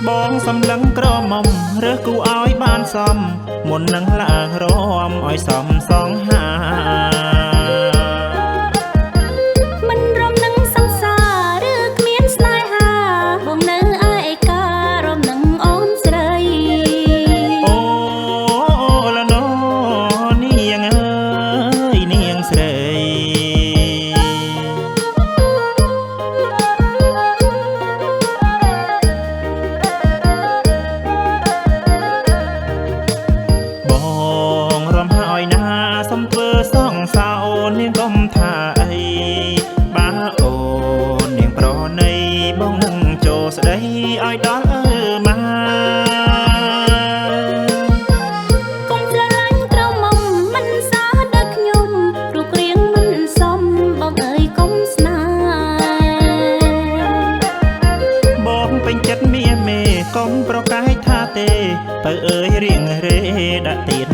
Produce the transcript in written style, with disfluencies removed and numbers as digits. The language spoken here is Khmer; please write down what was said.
បងសំឡឹងក្រមុំរើសគូឲ្យបានសមមុននឹងឡើងរមឲ្យសមសងហាមិនរំនឹងសង្សារឬគ្មានស្នេហាបងនៅឯការមនឹងអូនស្រីអូละណូនាងអើយនាងស្រីសំធ្វើសងសោនាងកុំថាអីបើអូននាងប្រណីបងនឹងចូលស្ដីឲ្យដល់ម៉ាកុំស្រឡាញ់ក្រមុំមិនសាដល់ខ្ញុំរូបរាងមិនសមបងអើយកុំស្នេហ៍បងពេញចិត្តមាមេកុំប្រកែកថាទេបើអើយរៀងរេដាក់ទៀត